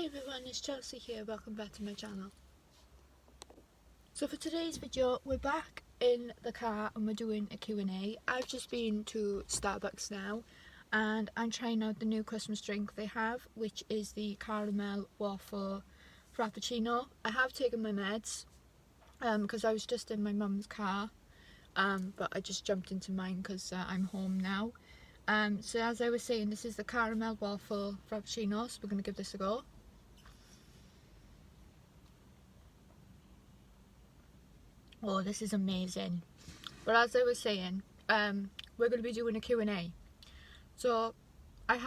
everyone, it's Chelsea here, welcome back to my channel. So for today's video, we're back in the car and we're doing a Q&A. I've just been to Starbucks now and I'm trying out the new Christmas drink they have, which is the caramel waffle Frappuccino. I have taken my meds because I was just in my mum's car, but I just jumped into mine because I'm home now. So as I was saying, this is the caramel waffle Frappuccino, so we're going to give this a go. Oh, this is amazing. But as I was saying, we're going to be doing a Q&A. So I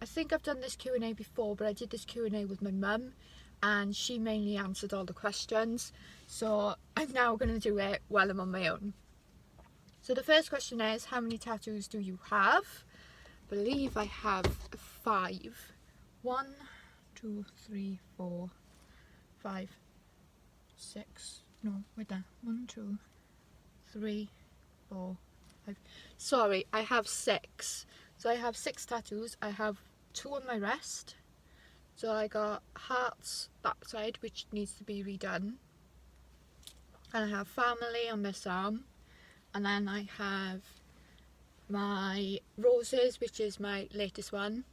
think I've done this Q&A before, but I did this Q&A with my mum and she mainly answered all the questions. So I'm now going to do it while I'm on my own. So the first question is, how many tattoos do you have? I believe I have 5. 1, 2, 3, 4, 5, 6. No, wait there. 1, 2, 3, 4, 5. Sorry, I have 6. So I have 6 tattoos. I have 2 on my wrist. So I got hearts that side, which needs to be redone. And I have family on this arm. And then I have my roses, which is my latest one.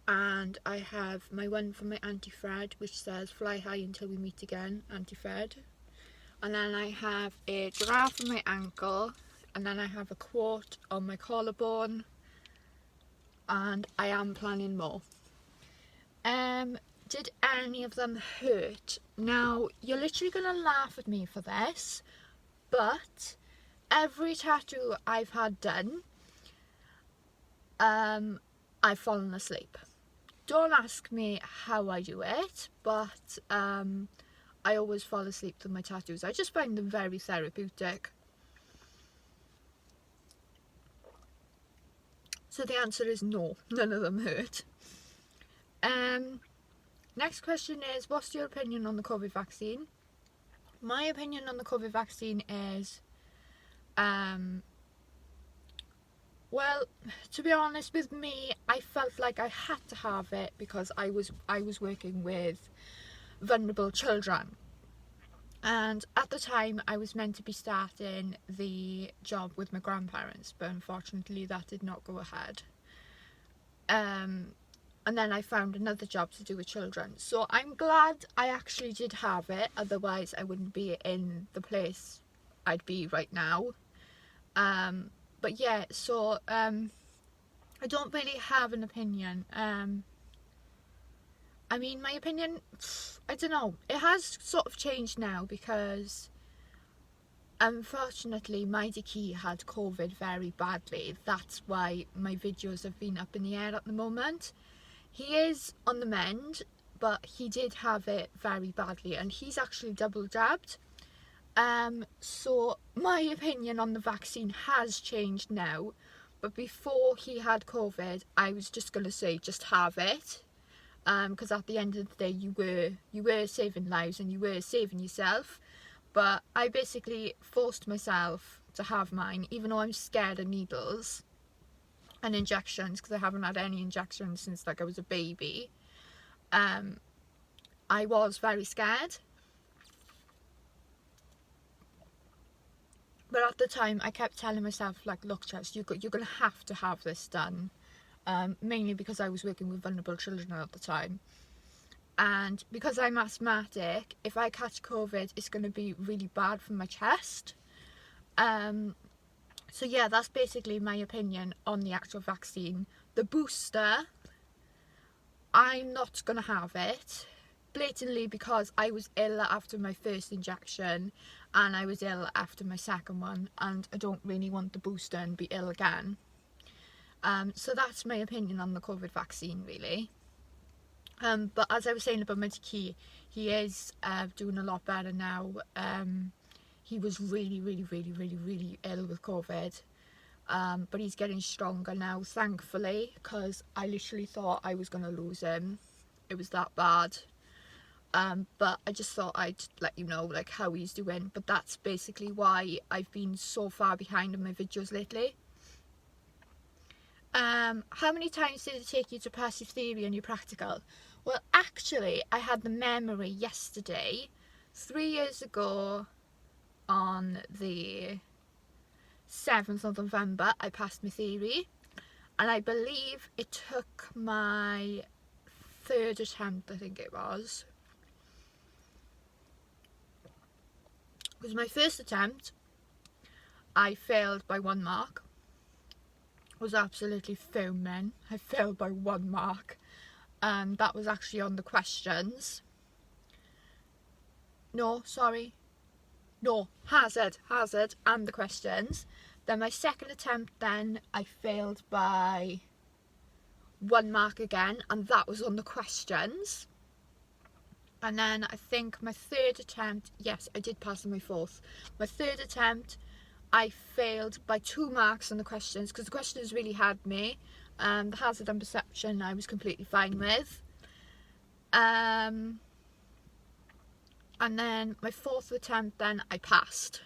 And I have my one from my Auntie Fred, which says fly high until we meet again, Auntie Fred. And then I have a giraffe on my ankle, and then I have a quote on my collarbone, and I am planning more. Did any of them hurt? Now, you're literally gonna laugh at me for this, but every tattoo I've had done, I've fallen asleep. Don't ask me how I do it, but I always fall asleep with my tattoos. I just find them very therapeutic. So the answer is no, none of them hurt. Next question is, what's your opinion on the COVID vaccine? My opinion on the COVID vaccine is, well, to be honest with me, I felt like I had to have it because I was working with vulnerable children, and at the time I was meant to be starting the job with my grandparents, but unfortunately that did not go ahead. And then I found another job to do with children, so I'm glad I actually did have it, otherwise I wouldn't be in the place I'd be right now. But yeah, so I don't really have an opinion. I mean, my opinion, I don't know, it has sort of changed now because unfortunately my Dicky had COVID very badly. That's why my videos have been up in the air at the moment. He is on the mend, but he did have it very badly and he's actually double jabbed. So my opinion on the vaccine has changed now, but before he had COVID, I was just going to say just have it, because at the end of the day you were saving lives and you were saving yourself. But I basically forced myself to have mine, even though I'm scared of needles and injections, because I haven't had any injections since like I was a baby. I was very scared. But at the time, I kept telling myself, like, look, Chess, you're going to have this done. Mainly because I was working with vulnerable children at the time. And because I'm asthmatic, if I catch COVID, it's going to be really bad for my chest. So yeah, that's basically my opinion on the actual vaccine. The booster, I'm not going to have it. Blatantly because I was ill after my first injection and I was ill after my second one, and I don't really want the booster and be ill again. So that's my opinion on the COVID vaccine, really. But as I was saying about my Dicky, he is doing a lot better now. He was really ill with COVID, but he's getting stronger now, thankfully, because I literally thought I was going to lose him. It was that bad. But I just thought I'd let you know like how he's doing. But that's basically why I've been so far behind in my videos lately. How many times did it take you to pass your theory and your practical? Well, actually, I had the memory yesterday. 3 years ago, on the 7th of November, I passed my theory, and I believe it took my 3rd attempt, I think it was. Because my first attempt, I failed by 1 mark. I was absolutely fuming. I failed by 1 mark. And that was actually on the questions. No, sorry. No, hazard, and the questions. Then my second attempt, then I failed by 1 mark again, and that was on the questions. And then I think my 3rd attempt, yes, I did pass on my 4th. My 3rd attempt, I failed by 2 marks on the questions, because the questions really had me. The hazard and perception I was completely fine with. And then my 4th attempt, then I passed.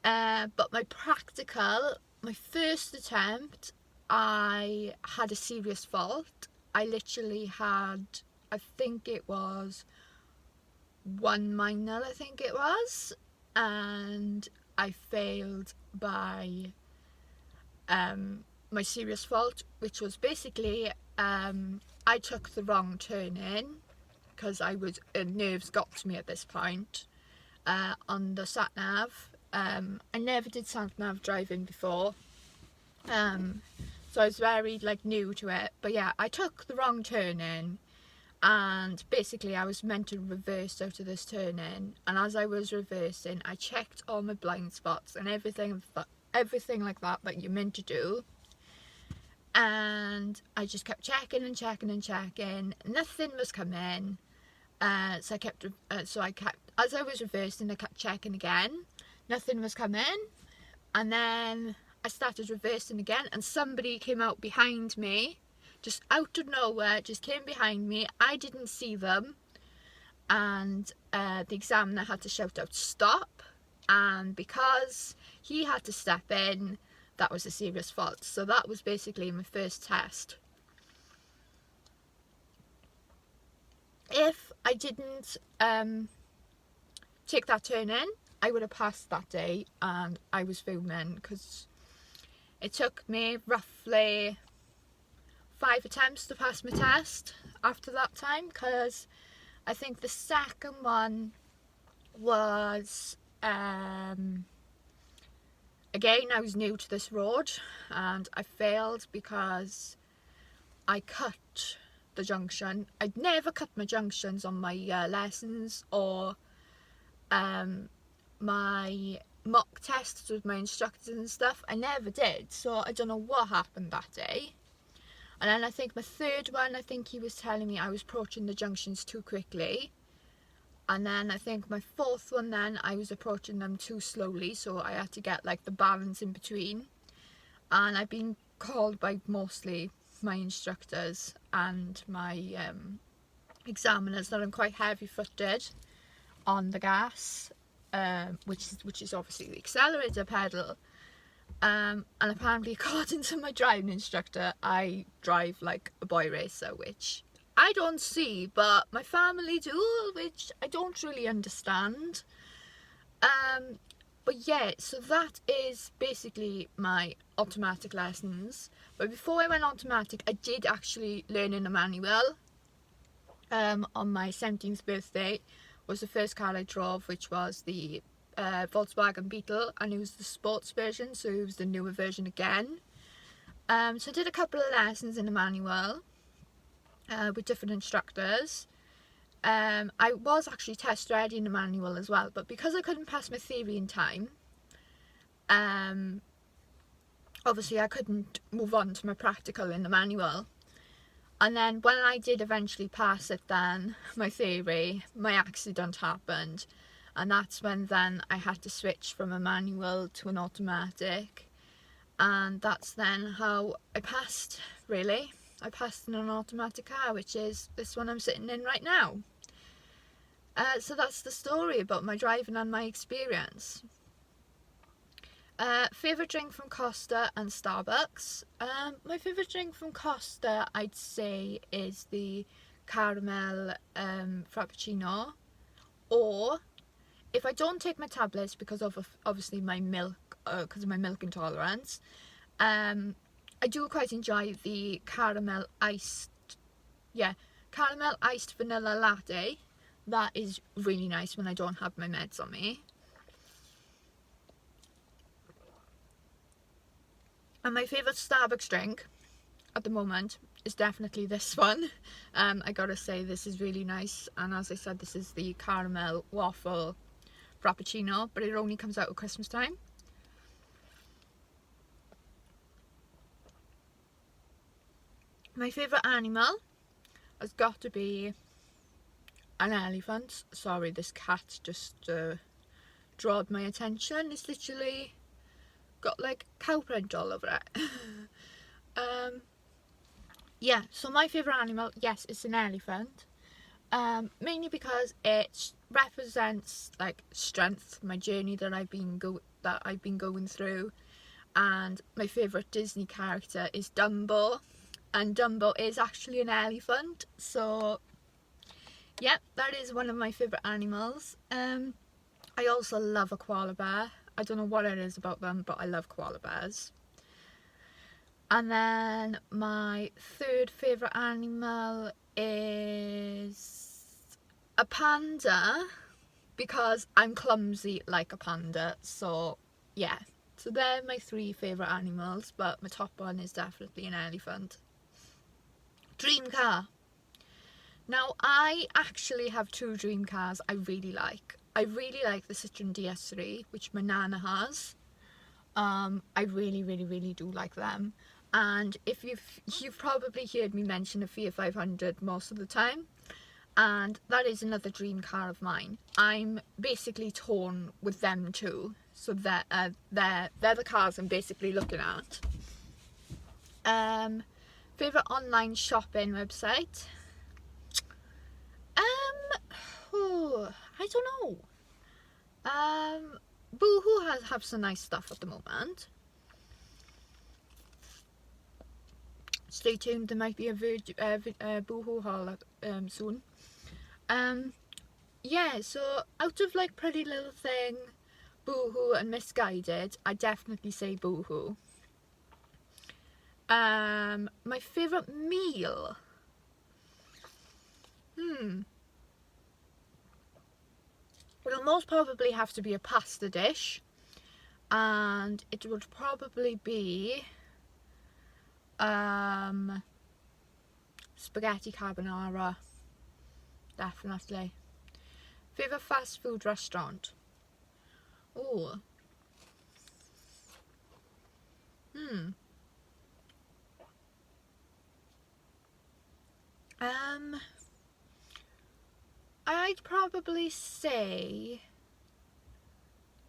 But my practical, my first attempt, I had a serious fault. I literally had, I think it was 1 minor, I think it was, and I failed by my serious fault, which was basically I took the wrong turn in, because nerves got to me at this point, on the sat nav. I never did sat nav driving before, so I was very new to it. But yeah, I took the wrong turn in, and basically I was meant to reverse out of this turn in, and as I was reversing, I checked all my blind spots and everything like that you're meant to do. And I just kept checking and checking and checking. Nothing was coming. So I kept, as I was reversing, I kept checking again. Nothing was coming. And then I started reversing again, and somebody came out behind me, just out of nowhere, just came behind me. I didn't see them, and the examiner had to shout out stop, and because he had to step in, that was a serious fault. So that was basically my first test. If I didn't take that turn in, I would have passed that day, and I was fuming because it took me roughly 5 attempts to pass my test after that time, because I think the second one was again, I was new to this road, and I failed because I cut the junction. I'd never cut my junctions on my lessons or my mock tests with my instructors and stuff. I never did, so I don't know what happened that day. And then I think my 3rd one, I think he was telling me I was approaching the junctions too quickly. And then I think my 4th one, then I was approaching them too slowly, so I had to get the balance in between. And I've been called by mostly my instructors and my examiners that I'm quite heavy-footed on the gas, which is obviously the accelerator pedal. And apparently, according to my driving instructor, I drive like a boy racer, which I don't see, but my family do, which I don't really understand. But yeah, so that is basically my automatic lessons. But before I went automatic, I did actually learn in a manual. On my 17th birthday was the first car I drove, which was the Volkswagen Beetle, and it was the sports version, so it was the newer version again. So I did a couple of lessons in the manual with different instructors. I was actually test ready in the manual as well, but because I couldn't pass my theory in time, obviously I couldn't move on to my practical in the manual. And then when I did eventually pass it, then my theory, my accident happened, and that's when then I had to switch from a manual to an automatic, and that's then how I passed, really. I passed in an automatic car, which is this one I'm sitting in right now. So that's the story about my driving and my experience. Favourite drink from Costa and Starbucks. My favourite drink from Costa, I'd say, is the caramel Frappuccino, or if I don't take my tablets because of obviously my milk, because of my milk intolerance, I do quite enjoy the caramel iced vanilla latte. That is really nice when I don't have my meds on me. And my favourite Starbucks drink at the moment is definitely this one. I gotta say, this is really nice, and as I said, this is the caramel waffle Frappuccino, but it only comes out at Christmas time. My favourite animal has got to be an elephant. Sorry, this cat just drawed my attention. It's literally got like cow print all over it. Yeah, so my favourite animal, yes, it's an elephant. Mainly because it represents like strength, my journey that I've been going through, and my favourite Disney character is Dumbo, and Dumbo is actually an elephant. So yeah, that is one of my favourite animals. I also love a koala bear. I don't know what it is about them, but I love koala bears. And then my third favourite animal is a panda, because I'm clumsy like a panda. So yeah, so they're my three favourite animals, but my top one is definitely an elephant. Dream car. Now, I actually have two dream cars I really like. I really like the Citroen DS3, which my nana has. I really do like them. And if you've probably heard me mention a Fiat 500 most of the time, and that is another dream car of mine. I'm basically torn with them too. So they're the cars I'm basically looking at. Favourite online shopping website? I don't know. Boohoo have some nice stuff at the moment. Stay tuned, there might be a Boohoo haul soon. Yeah, so out of like Pretty Little Thing, Boohoo and Misguided, I definitely say Boohoo. My favourite meal? It'll most probably have to be a pasta dish, and it would probably be spaghetti carbonara, definitely. Favourite fast food restaurant? Oh. I'd probably say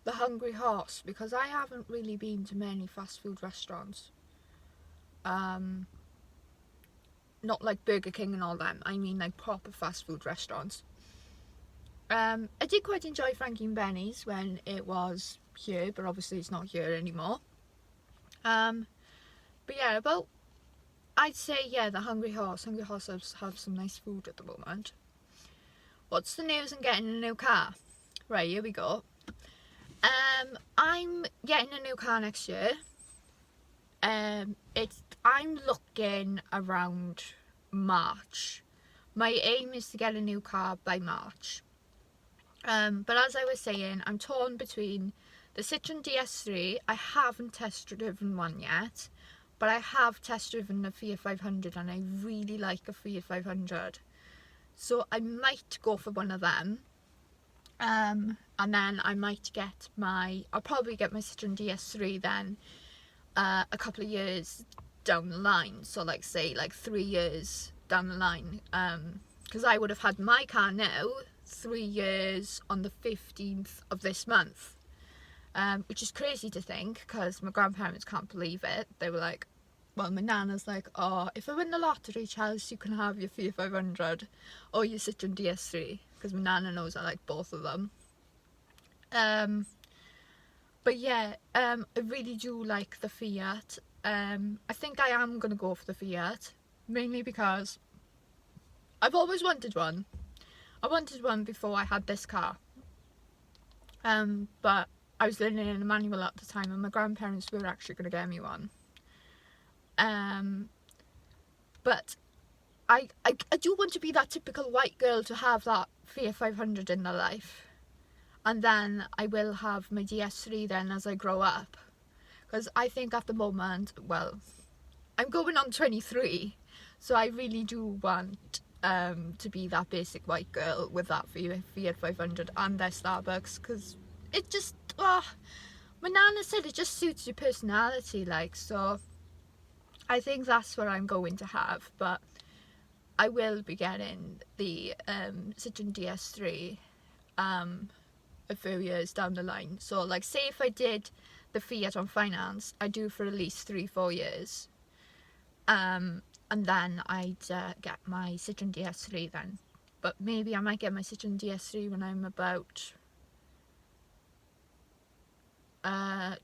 the Hungry Horse, because I haven't really been to many fast food restaurants. Not like Burger King and all them, I mean like proper fast food restaurants. I did quite enjoy Frankie and Benny's when it was here, but obviously it's not here anymore. But yeah, I'd say, yeah, the Hungry Horse. Hungry Horse have some nice food at the moment. What's the news on getting a new car? Right, here we go. I'm getting a new car next year. I'm looking around March. My aim is to get a new car by March. But as I was saying, I'm torn between the Citroen DS3. I haven't test driven one yet, but I have test driven a Fiat 500, and I really like a Fiat 500. So I might go for one of them. And then I might I'll probably get my Citroen DS3 then a couple of years down the line. So like say like 3 years down the line. Because I would have had my car now 3 years on the 15th of this month. Which is crazy to think, because my grandparents can't believe it. They were like, well, my nana's like, oh, if I win the lottery, Charles, you can have your Fiat 500 or your Citroen DS3, because my nana knows I like both of them. But yeah, I really do like the Fiat. I think I am going to go for the Fiat, mainly because I've always wanted one. I wanted one before I had this car. But I was living in a manual at the time, and my grandparents were actually going to get me one. But I do want to be that typical white girl to have that Fiat 500 in their life. And then I will have my DS3 then as I grow up. Because I think at the moment, well, I'm going on 23, so I really do want to be that basic white girl with that Fiat 500 and their Starbucks, because it just, my nana said it just suits your personality, like, so I think that's what I'm going to have. But I will be getting the Citroen DS3 a few years down the line. So like, say if I did the Fiat on finance, I do for at least 3-4 years, and then I'd get my Citroen DS3 then. But maybe I might get my Citroen DS3 when I'm about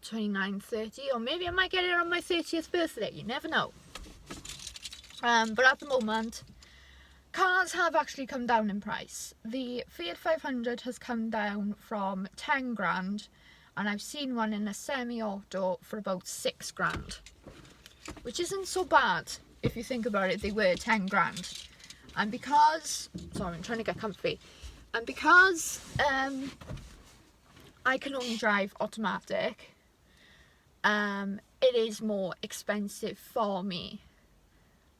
29, 30, or maybe I might get it on my 30th birthday, you never know. But at the moment, cars have actually come down in price. The Fiat 500 has come down from 10 grand, and I've seen one in a semi-auto for about 6 grand, which isn't so bad if you think about it. They were 10 grand, and because, sorry, I'm trying to get comfy, and because I can only drive automatic, it is more expensive for me.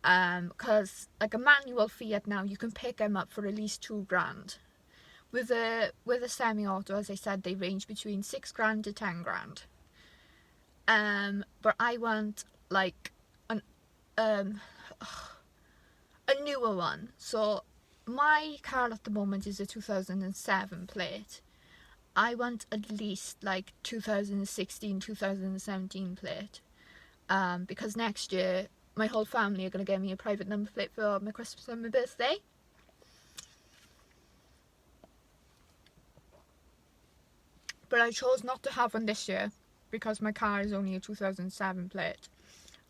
Because like a manual Fiat now, you can pick them up for at least 2 grand. With a semi-auto, as I said, they range between 6 grand to 10 grand. But I want like a newer one. So my car at the moment is a 2007 plate. I want at least like 2016, 2017 plate. Because next year my whole family are going to get me a private number plate for my Christmas and my birthday. But I chose not to have one this year because my car is only a 2007 plate.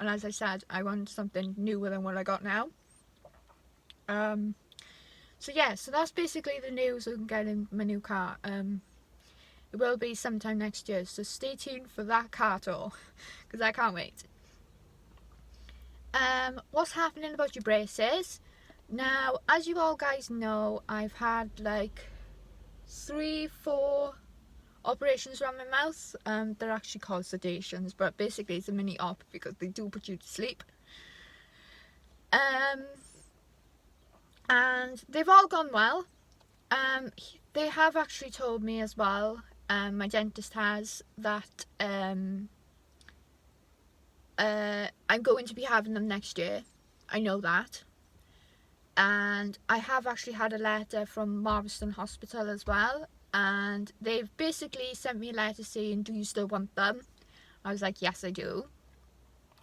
And as I said, I want something newer than what I got now. So yeah, so that's basically the news on getting my new car. It will be sometime next year, so stay tuned for that car tour, because I can't wait. What's happening about your braces? Now, as you all guys know, I've had like 3-4 operations around my mouth. They're actually called sedations, but basically it's a mini op because they do put you to sleep. And they've all gone well. They have actually told me as well, my dentist has, that I'm going to be having them next year. I know that. And I have actually had a letter from Marston Hospital as well, and they've basically sent me a letter saying, do you still want them? I was like, yes I do.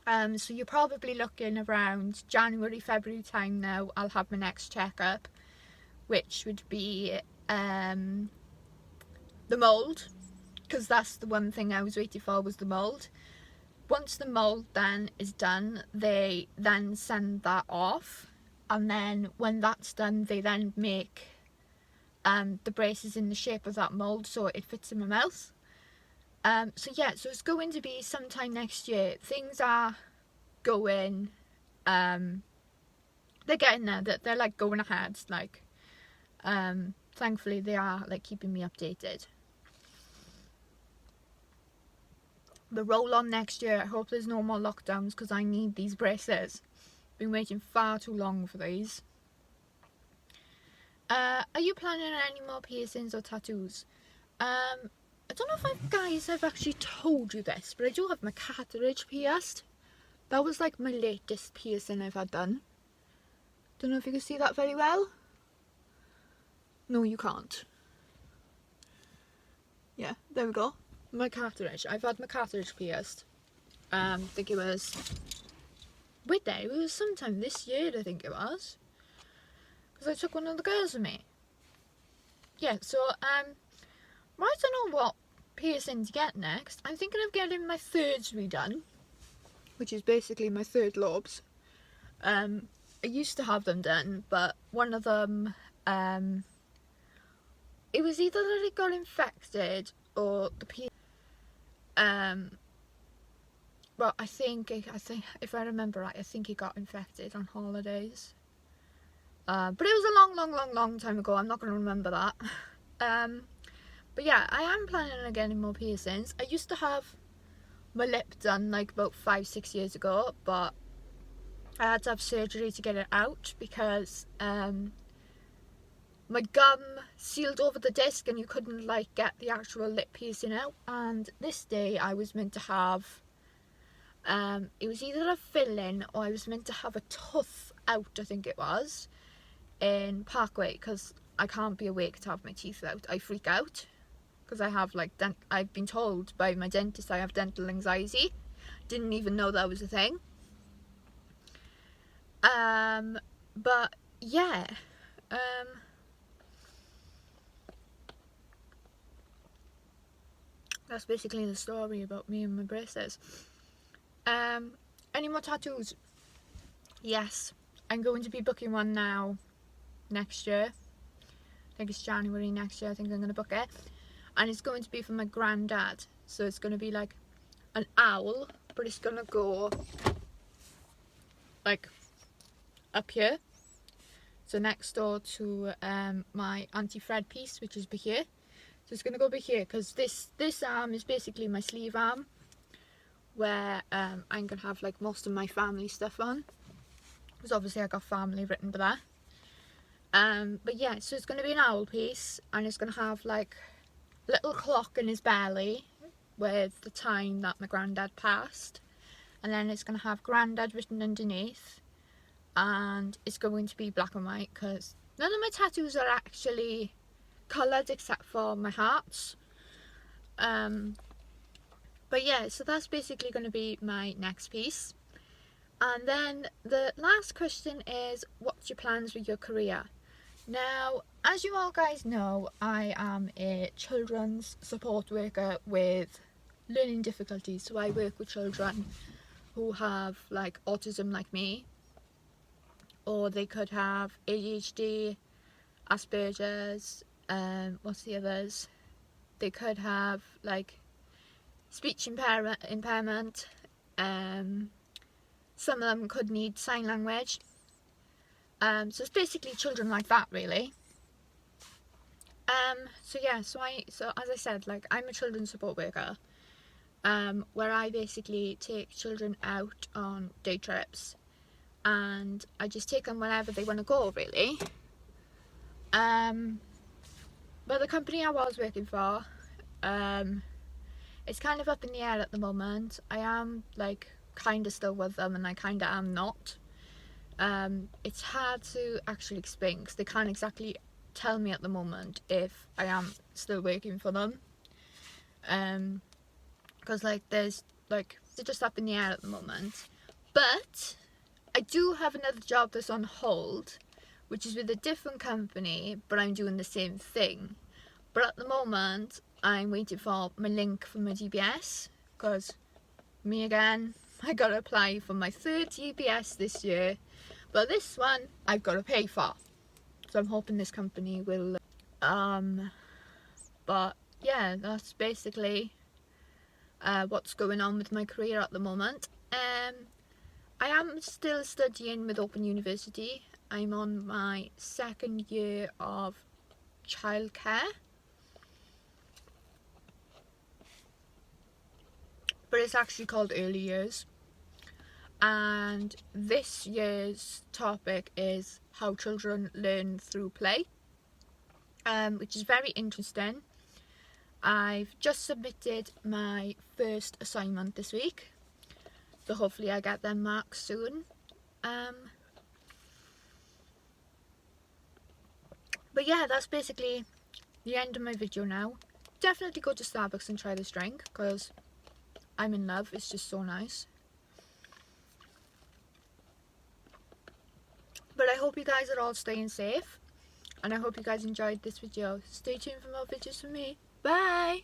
So you're probably looking around January, February time now, I'll have my next checkup, which would be the mould, because that's the one thing I was waiting for, was the mould. Once the mould then is done, they then send that off, and then when that's done, they then make the braces in the shape of that mould so it fits in my mouth. So yeah, so it's going to be sometime next year. Things are going, they're getting there, they're like going ahead, like, thankfully they are like keeping me updated. The roll on next year, I hope there's no more lockdowns because I need these braces. Been waiting far too long for these. Are you planning on any more piercings or tattoos? I don't know if I've actually told you this, but I do have my cartilage pierced. That was like my latest piercing I've had done. Don't know if you can see that very well. No, you can't. Yeah, there we go. My cartilage. I've had my cartilage pierced. I think it was... Wait there, it was sometime this year, I think it was. Because I took one of the girls with me. Yeah, so, I don't know what piercing to get next. I'm thinking of getting my thirds redone, which is basically my third lobes. I I used to have them done, but one of them, it was either that it got infected or the piece. Well, I think if I remember right, I think it got infected on holidays. But it was a long time ago. I'm not going to remember that. But yeah, I am planning on getting more piercings. I used to have my lip done like about 5-6 years ago, but I had to have surgery to get it out because my gum sealed over the disc and you couldn't like get the actual lip piercing out. And this day I was meant to have it was either a fill-in or I was meant to have a tooth out, I think it was, in Parkway, because I can't be awake to have my teeth out. I freak out because I have like I've been told by my dentist I have dental anxiety. Didn't even know that was a thing. But yeah, that's basically the story about me and my braces. Any more tattoos? Yes, I'm going to be booking one now next year. I think it's January next year. I think I'm going to book it, and it's going to be for my granddad. So it's going to be like an owl, but it's going to go like up here, so next door to my Auntie Fred piece, which is by here. So it's going to go by here because this arm is basically my sleeve arm, where I'm going to have like most of my family stuff on, because obviously I got family written by that. But yeah, so it's going to be an owl piece, and it's going to have like a little clock in his belly with the time that my granddad passed, and then it's going to have granddad written underneath, and it's going to be black and white because none of my tattoos are actually coloured except for my hearts. But yeah, so that's basically going to be my next piece. And then the last question is, what's your plans with your career? Now, as you all guys know, I am a children's support worker with learning difficulties. So I work with children who have like autism like me, or they could have ADHD, Asperger's, what's the others? They could have like speech impairment, some of them could need sign language, so it's basically children like that really. So yeah, so as I said, like I'm a children's support worker, where I basically take children out on day trips, and I just take them wherever they want to go really. But the company I was working for, it's kind of up in the air at the moment. I am like kind of still with them, and I kind of am not. It's hard to actually explain because they can't exactly tell me at the moment if I am still working for them. Because like there's like they're just up in the air at the moment. But I do have another job that's on hold, which is with a different company, but I'm doing the same thing. But at the moment, I'm waiting for my link for my DBS, because me again, I got to apply for my 3rd DBS this year, but this one I've got to pay for. So I'm hoping this company will, but yeah, that's basically what's going on with my career at the moment. I am still studying with Open University. I'm on my 2nd year of childcare, but it's actually called early years, and this year's topic is how children learn through play, which is very interesting. I've just submitted my first assignment this week, so hopefully I get them marks soon. But yeah, that's basically the end of my video now. Definitely go to Starbucks and try this drink because I'm in love. It's just so nice. But I hope you guys are all staying safe, and I hope you guys enjoyed this video. Stay tuned for more videos from me. Bye!